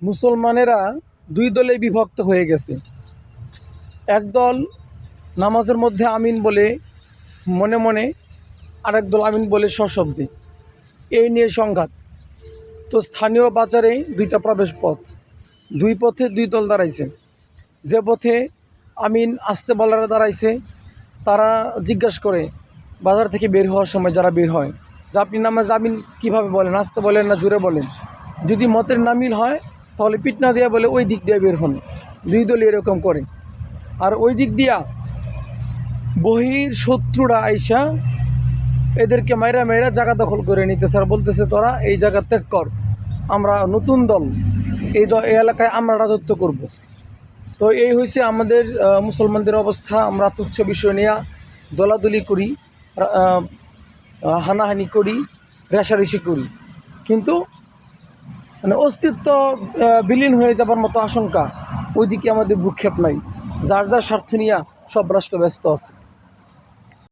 মুসলমানেরা দুই দলে বিভক্ত হয়ে গেছে। একদল নামাজের মধ্যে আমিন বলে মনে মনে, আরেক দল আমিন বলে সশব্দে। এই নিয়ে সংঘাত। তো স্থানীয় বাজারে দুইটা প্রবেশ পথ, দুই পথে দুই দল দাঁড়াইছে। যে পথে আমিন আসতে বলারা দাঁড়াইছে, তারা জিজ্ঞাসা করে বাজার থেকে বের হওয়ার সময় যারা বের হয় যে আপনি নামাজ আমিন কীভাবে বলেন, আসতে বলেন না জোরে বলেন? যদি মতের নামিল হয় তাহলে পিটনা দিয়া বলে ওই দিক দিয়ে বের হন। দুই দল এরকম করে। আর ওই দিক দিয়া বহির শত্রুরা আইসা এদেরকে মাইরা মাইরা জায়গা দখল করে নিতেছে আর বলতেছে তোরা এই জায়গা ত্যাগ কর, আমরা নতুন দল, এই এলাকায় আমরা রাজত্ব করব। তো এই হয়েছে আমাদের মুসলমানদের অবস্থা। আমরা তুচ্ছ বিষয় নিয়ে দলাদলি করি, হানাহানি করি, রেশারেশি করি, কিন্তু মানে অস্তিত্ব বিলীন হয়ে যাবার মতো আশঙ্কা ওইদিকে আমাদের ভ্রুক্ষেপ নাই। যার যার স্বার্থ নিয়ে সব রাষ্ট্র ব্যস্ত আছে।